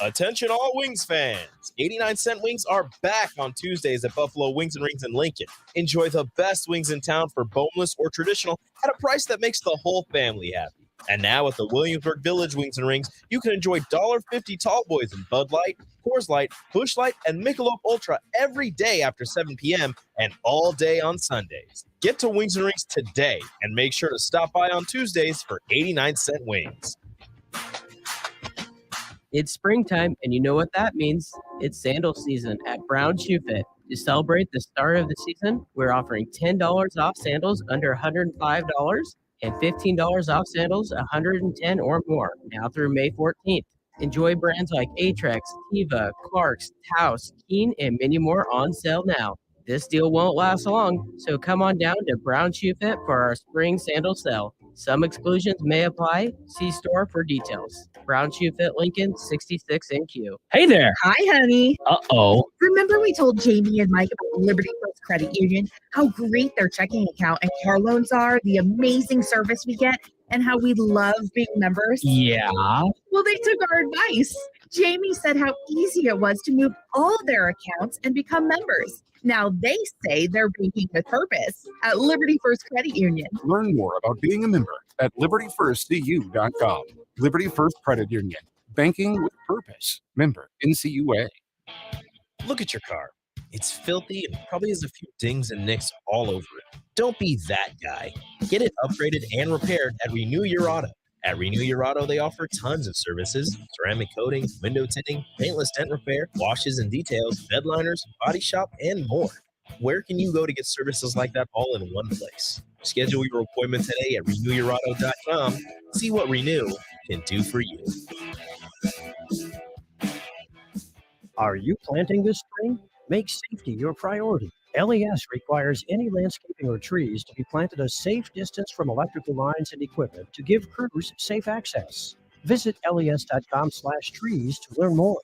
Attention all Wings fans. 89-cent wings are back on Tuesdays at Buffalo Wings and Rings in Lincoln. Enjoy the best wings in town for boneless or traditional at a price that makes the whole family happy. And now at the Williamsburg Village Wings and Rings, you can enjoy $1.50 tall boys in Bud Light, Coors Light, Busch Light, and Michelob Ultra every day after 7 p.m. and all day on Sundays. Get to Wings and Rings today and make sure to stop by on Tuesdays for 89-cent wings. It's springtime, and you know what that means. It's sandal season at Brown Shoe Fit. To celebrate the start of the season, we're offering $10 off sandals under $105 and $15 off sandals $110 or more, now through May 14th. Enjoy brands like Atrax, Tiva, Clarks, Taos, Keen, and many more on sale now. This deal won't last long, so come on down to Brown Shoe Fit for our spring sandal sale. Some exclusions may apply. See store for details. Brown Shoe Fit Lincoln, 66 NQ. Hey there. Hi, honey. Uh-oh. Remember we told Jamie and Mike about Liberty First Credit Union, how great their checking account and car loans are, the amazing service we get, and how we love being members? Yeah. Well, they took our advice. Jamie said how easy it was to move all their accounts and become members. Now they say they're banking with purpose at Liberty First Credit Union. Learn more about being a member at libertyfirstcu.com. Liberty First Credit Union. Banking with purpose. Member NCUA. Look at your car. It's filthy and probably has a few dings and nicks all over it. Don't be that guy. Get it upgraded and repaired at Renew Your Auto. At Renew Your Auto, they offer tons of services: ceramic coating, window tinting, paintless dent repair, washes and details, bed liners, body shop, and more. Where can you go to get services like that all in one place? Schedule your appointment today at renewyourauto.com. See what Renew can do for you. Are you planting this spring? Make safety your priority. LES requires any landscaping or trees to be planted a safe distance from electrical lines and equipment to give crews safe access. Visit les.com/trees to learn more.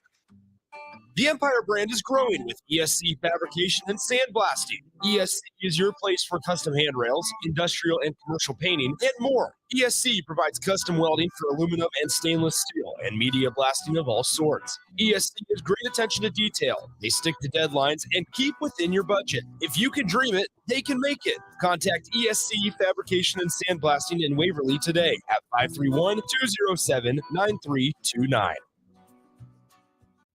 The Empire brand is growing with ESC fabrication and sandblasting. ESC is your place for custom handrails, industrial and commercial painting, and more. ESC provides custom welding for aluminum and stainless steel and media blasting of all sorts. ESC has great attention to detail. They stick to deadlines and keep within your budget. If you can dream it, they can make it. Contact ESC Fabrication and Sandblasting in Waverly today at 531-207-9329.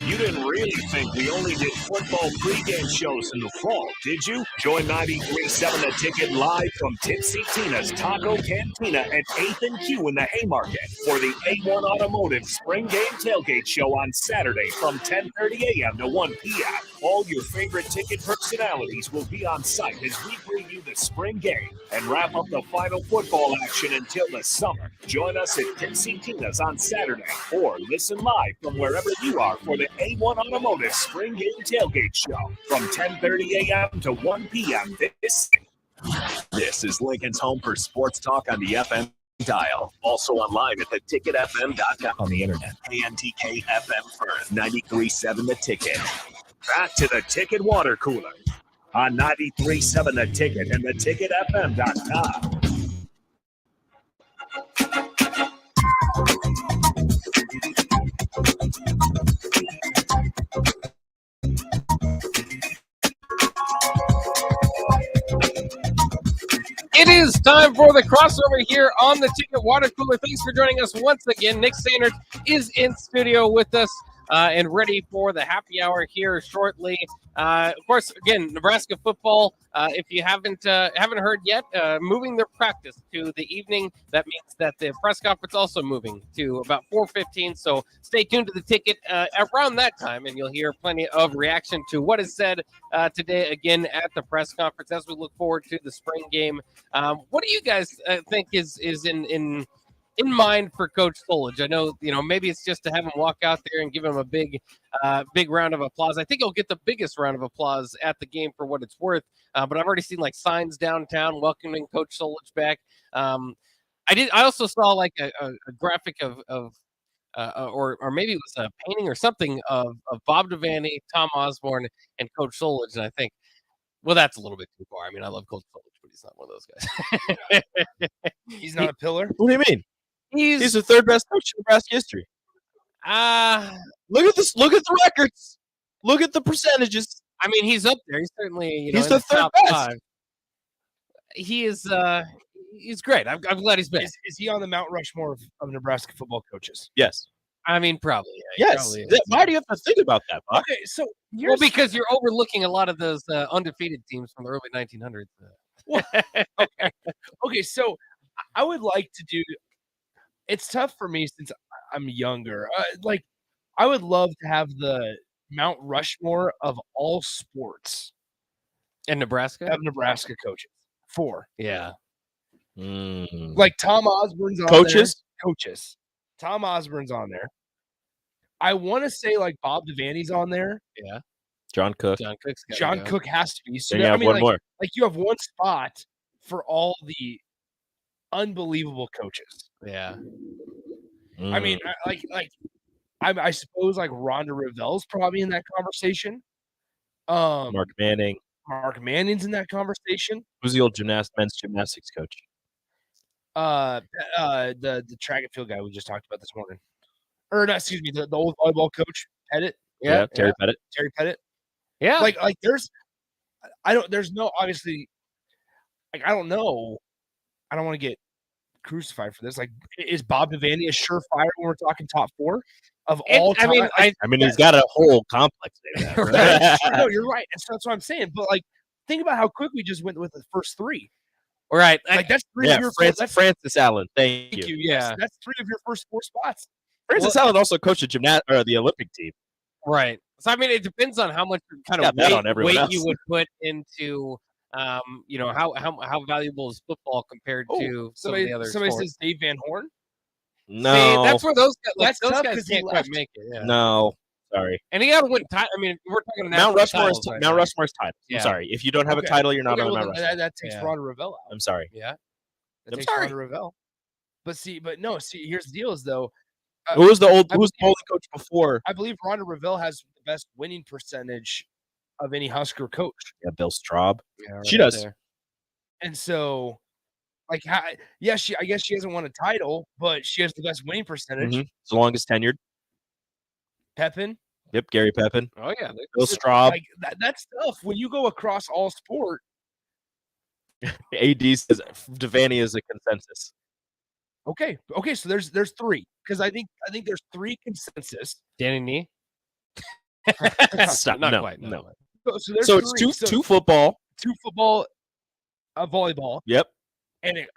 You didn't really think we only did football pregame shows in the fall, did you? Join 93.7 The Ticket live from Tipsy Tina's Taco Cantina at 8th and Q in the Haymarket for the A1 Automotive Spring Game Tailgate Show on Saturday from 10:30 a.m. to 1 p.m. All your favorite ticket personalities will be on site as we preview the spring game and wrap up the final football action until the summer. Join us at Tipsy Tina's on Saturday or listen live from wherever you are for the A1 Automotive Spring Game Tailgate Show from 10:30 a.m. to 1 p.m. This is Lincoln's home for sports talk on the FM dial. Also online at theticketfm.com on the internet. KNTK FM first, 93.7 The Ticket. Back to the Ticket Water Cooler on 93.7 The Ticket and theticketfm.com. It is time for the crossover here on the Ticket Water Cooler. Thanks for joining us once again. Nick Sainert is in studio with us and ready for the happy hour here shortly. Of course, again, Nebraska football. If you haven't heard yet, moving their practice to the evening. That means that the press conference also moving to about 4:15. So stay tuned to the Ticket around that time, and you'll hear plenty of reaction to what is said today again at the press conference as we look forward to the spring game. What do you guys think is in mind for Coach Solich? I know, maybe it's just to have him walk out there and give him a big round of applause. I think he'll get the biggest round of applause at the game for what it's worth. But I've already seen like signs downtown welcoming Coach Solich back. I also saw like a graphic of or maybe it was a painting or something of Bob Devaney, Tom Osborne, and Coach Solich. And I think, well, that's a little bit too far. I mean, I love Coach Solich, but he's not one of those guys. He's not a pillar? What do you mean? He's the third best coach in Nebraska history. Look at this. Look at the records. Look at the percentages. I mean, he's up there. He's certainly, he's the third best. 5. He is. He's great. I'm glad he's back. Is he on the Mount Rushmore of Nebraska football coaches? Yes. I mean, probably. Yeah, yes. Probably why do you have to think about that, Bob? Okay, so because you're overlooking a lot of those undefeated teams from the early 1900s. Okay, so I would like to do. It's tough for me since I'm younger. I would love to have the Mount Rushmore of all sports in Nebraska. Of Nebraska coaches. 4. Yeah. Like Tom Osborne's on coaches? There. Coaches. Tom Osborne's on there. I want to say like Bob Devaney's on there. Yeah. John Cook. John Cook has to be. So then you have one more. Like you have one spot for all the unbelievable coaches. Yeah. I mean, I suppose like Rhonda Revell's probably in that conversation. Mark Manning. Mark Manning's in that conversation. Who's the old men's gymnastics coach? The track and field guy we just talked about this morning. Or no, excuse me, the old volleyball coach, Pettit. Yeah, Terry Pettit. Terry Pettit. Yeah. Like there's no obviously I don't know. I don't want to get crucified for this. Like, is Bob Devaney a surefire when we're talking top 4 of all time? I mean, he's got a whole complex there. Right? No, you're right. And so that's what I'm saying. But like, think about how quick we just went with the first 3. Right. Like that's 3 of your Francis Allen. Thank you. Yeah. That's 3 of your first 4 spots. Francis Allen also coached the Olympic team. Right. So I mean, it depends on how much kind of weight you would put into how valuable is football compared to some of the other Somebody sports. says Dave Van Horn. No, see, that's where those tough guys can't quite make it. Yeah. No, sorry. And he got to win. I mean, we're talking Mount Rushmore's title. Yeah. I'm sorry. If you don't have a title, you're not on Mount Rushmore. That takes Rhonda Revelle out. I'm sorry. Yeah, that takes Rhonda Revelle. But here's the deal: is though, Who was the bowling coach before? I believe Rhonda Revelle has the best winning percentage of any Husker coach. Yeah, Bill Straub. Yeah, right She does. there. And so, like, I guess she hasn't won a title, but she has the best winning percentage. Mm-hmm. It's the longest tenured. Pepin. Yep, Gary Pepin. Oh yeah, Bill Straub. Like that's tough when you go across all sport. AD says Devaney is a consensus. Okay, so there's three because I think there's three consensus. Danny Nee. Stop. Not No, quite. no. So there's So it's three. two football. Two football, volleyball. Yep. And it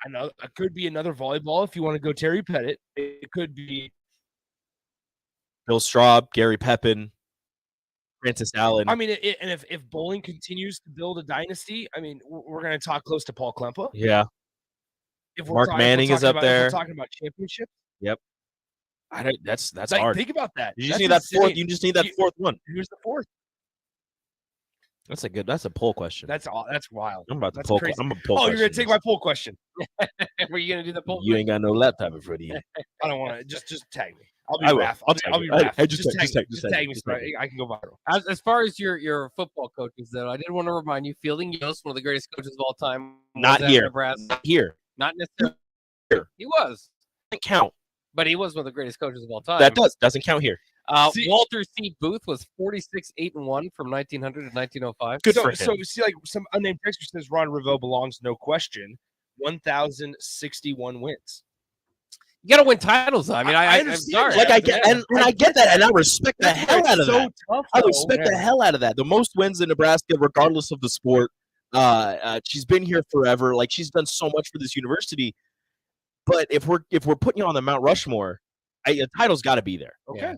could be another volleyball if you want to go Terry Pettit. It could be Bill Straub, Gary Pepin, Francis Allen. I mean, and if bowling continues to build a dynasty, I mean, we're going to talk close to Paul Klempa. Yeah. If we're Mark Manning is up there. If we're talking about championships. Yep. That's Like, hard. think about that. You just That's need that fourth. insane. You just need that fourth one. Who's the fourth? That's a poll question. That's wild. I'm about to That's poll. crazy. I'm a poll. Oh, you're going to take my poll question. Were you gonna do the poll? You ain't got no laptop in front of you. I don't want to. Just tag me. I'll be I will. Raph. I'll tag I'll be you. Raph. Hey, just tag tag me. me. So I can go viral. As far as your football coaches, though, I did want to remind you, Fielding Yost, one of the greatest coaches of all time, Not was at here. Nebraska. Not here. Not necessarily Here. He was, Doesn't count. but he was one of the greatest coaches of all time. That doesn't count here. Walter C. Booth was 46-8-1 from 1900 to 1905. Good so, for him. So see, like some unnamed texter says, Ron Revelle belongs, no question. 1,061 wins. You got to win titles. Though. I mean, I'm understand. sorry. Like I get, and I get that, and I respect the hell out of so that. tough. I though. respect the hell out of that. The most wins in Nebraska, regardless of the sport. She's been here forever. Like she's done so much for this university. But if we're putting you on the Mount Rushmore, a title's got to be there. Okay. Yeah.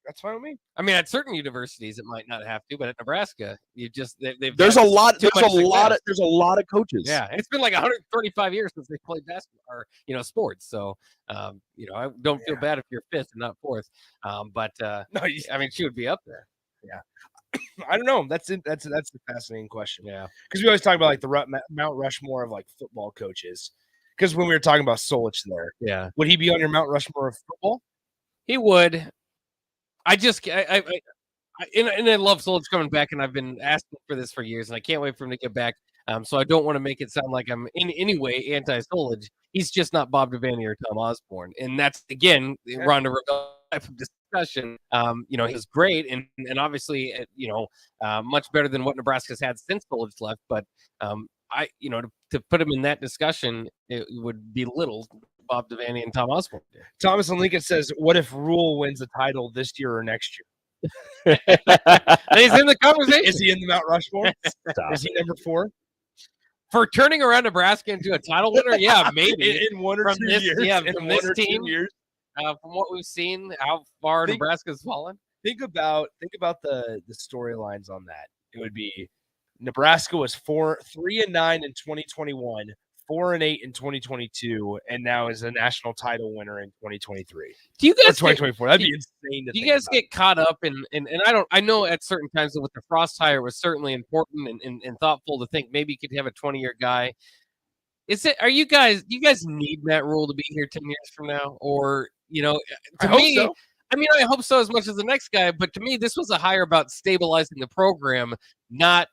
That's fine with me. I mean, at certain universities, it might not have to, but at Nebraska, they've There's a had lot. too There's a much lot of. success. There's a lot of coaches. Yeah, it's been like 135 years since they played basketball or sports. So, I don't feel bad if you're fifth and not fourth. But No, I mean, she would be up there. Yeah. I don't know. That's it. That's a fascinating question. Yeah, because we always talk about like the Mount Rushmore of like football coaches. Because when we were talking about Solich there, yeah, would he be on your Mount Rushmore of football? he would. I love Solich coming back, and I've been asking for this for years, and I can't wait for him to get back. So I don't want to make it sound like I'm in any way anti-Solich. He's just not Bob Devaney or Tom Osborne, and that's again Rhonda Revelle type of discussion. He was great, and obviously, much better than what Nebraska's had since Solich left. But to put him in that discussion, it would belittle Bob Devaney and Tom Osborne. Thomas and Lincoln says, "What if Rule wins the title this year or next year?" He's in the conversation. Is he in the Mount Rushmore? Is he number 4 for turning around Nebraska into a title winner? Yeah, maybe in 1 or 2 years. Yeah, in from 1 this or 2 team. years. From what we've seen, how far Nebraska's fallen. Think about the storylines on that. It would be Nebraska was 3-9 in 2021. 4-8 in 2022, and now is a national title winner in 2023. Do you guys 2024? That'd be insane. Do you guys get caught up in I know at certain times with the Frost hire it was certainly important and thoughtful to think maybe you could have a 20-year guy. Do you guys need Matt Rule to be here 10 years from now? Or, I hope so. I mean, I hope so as much as the next guy, but to me, this was a hire about stabilizing the program, not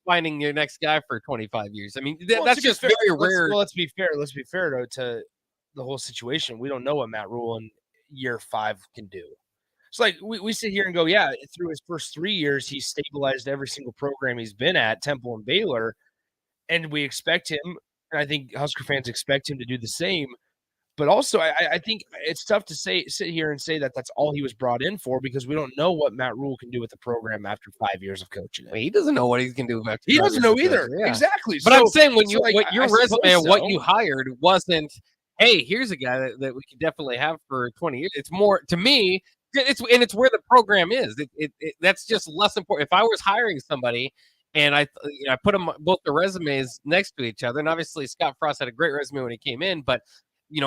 finding your next guy for 25 years. I mean, that's just very rare. Well, let's be fair. Let's be fair to the whole situation. We don't know what Matt Rule in year 5 can do. It's like we sit here and go, yeah, through his first 3 years, he stabilized every single program he's been at, Temple and Baylor, and we expect him, and I think Husker fans expect him to do the same. But also, I think it's tough to sit here and say that that's all he was brought in for because we don't know what Matt Rule can do with the program after 5 years of coaching. He doesn't know what he can do after. He doesn't know either. Yeah. Exactly. But I'm saying what your resume and what so. you hired wasn't, hey, here's a guy that we could definitely have for 20 years. It's more, to me, it's where the program is. That's just less important. If I was hiring somebody and I put them both the resumes next to each other, and obviously Scott Frost had a great resume when he came in, but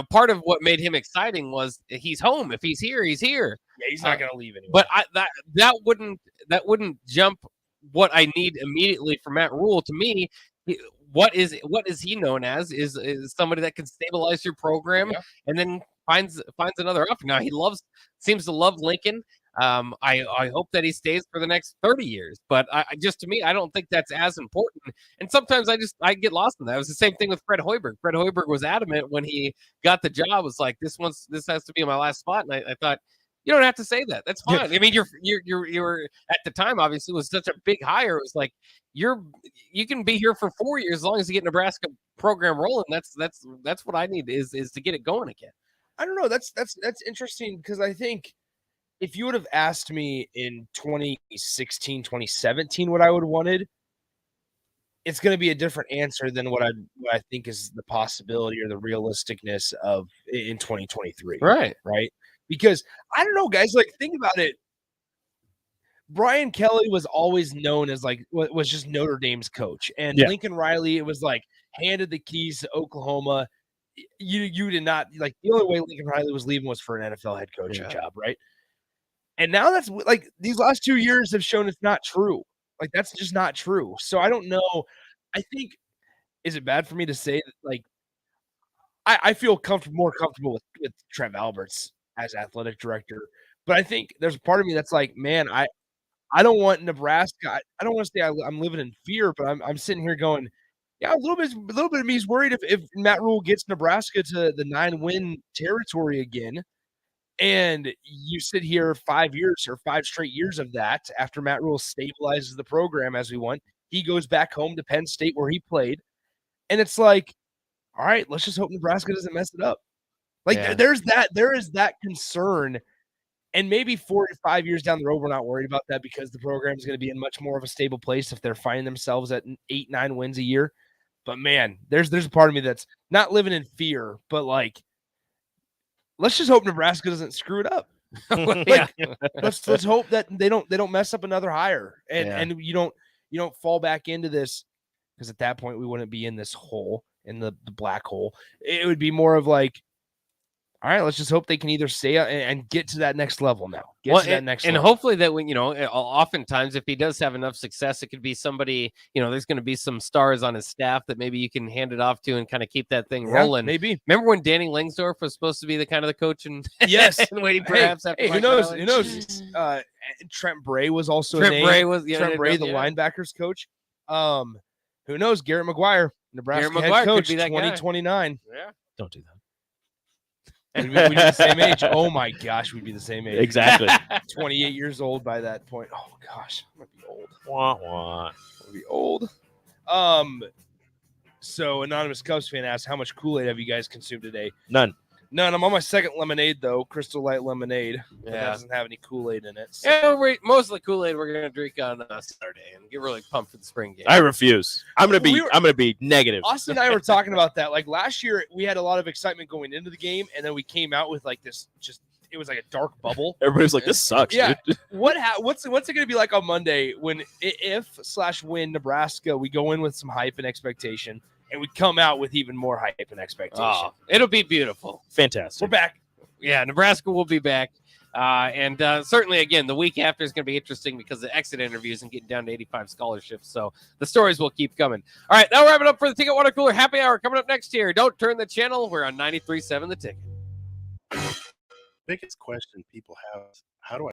part of what made him exciting was he's home. If he's here, he's here. Yeah, he's not going to leave anyway. But that wouldn't jump what I need immediately for Matt Rule. To me, what is he known as is somebody that can stabilize your program and then finds another offer. Now he seems to love Lincoln. I hope that he stays for the next 30 years, but to me, I don't think that's as important. And sometimes I get lost in that. It was the same thing with Fred Hoiberg. Fred Hoiberg was adamant when he got the job. Was like, this has to be my last spot. And I thought, you don't have to say that. That's fine. I mean, you're at the time, obviously, it was such a big hire. It was like, you can be here for 4 years as long as you get Nebraska program rolling. That's what I need is to get it going again. I don't know. That's interesting because I think if you would have asked me in 2016, 2017 what I would have wanted, it's going to be a different answer than what I think is the possibility or the realisticness of in 2023. Right. Because I don't know, guys, like think about it. Brian Kelly was always known as was just Notre Dame's coach, and Lincoln Riley, it was like handed the keys to Oklahoma. You did not like the only way Lincoln Riley was leaving was for an NFL head coaching job, right? And now that's like these last 2 years have shown it's not true. Like that's just not true. So I don't know. I think is it bad for me to say that like I feel more comfortable with Trev Alberts as athletic director, but I think there's a part of me that's like, man, I don't want Nebraska. I don't want to say I'm living in fear, but I'm sitting here going, yeah, a little bit of me is worried if Matt Rule gets Nebraska to the 9-win territory again, and you sit here 5 straight years of that after Matt Rule stabilizes the program as we want. He goes back home to Penn State where he played, and it's like, all right, let's just hope Nebraska doesn't mess it up. Like there is that concern. And maybe 4 to 5 years down the road, we're not worried about that because the program is going to be in much more of a stable place if they're finding themselves at 8-9 wins a year. But man, there's a part of me that's not living in fear, but like, let's just hope Nebraska doesn't screw it up. Let's hope that they don't mess up another hire, and you don't fall back into this, because at that point we wouldn't be in this hole, in the black hole. It would be more of like, all right, let's just hope they can either stay and get to that next level now. And hopefully that when, oftentimes if he does have enough success, it could be somebody, there's going to be some stars on his staff that maybe you can hand it off to and kind of keep that thing rolling. Maybe. Remember when Danny Langsdorff was supposed to be the kind of the coach and yes, and waiting perhaps after who knows? Who knows? Trent Bray was also named. Trent Bray, the linebackers coach. Who knows? Garrett McGuire, Nebraska head coach, 2029. Yeah, don't do that. We'd be the same age. Oh my gosh, we'd be the same age. Exactly. 28 years old by that point. Oh gosh, I might be old. Wah, wah. I'll be old. So anonymous Cubs fan asks, how much Kool-Aid have you guys consumed today? None. I'm on my second lemonade though, Crystal Light lemonade. That doesn't have any Kool-Aid in it. So. Yeah, mostly Kool-Aid we're gonna drink on Saturday and get really pumped for the spring game. I refuse. I'm gonna be negative. Austin and I were talking about that. Like last year, we had a lot of excitement going into the game, and then we came out with like this. It was like a dark bubble. Everybody's like, "This sucks." Yeah. Dude. What's it gonna be like on Monday when when Nebraska we go in with some hype and expectation, and we come out with even more hype and expectation? Oh, it'll be beautiful. Fantastic. We're back. Yeah, Nebraska will be back. And certainly, again, the week after is going to be interesting because of the exit interviews and getting down to 85 scholarships. So the stories will keep coming. All right, now we're wrapping up for the Ticket Water Cooler Happy Hour coming up next year. Don't turn the channel. We're on 93.7 The Ticket. Biggest question people have is, how do I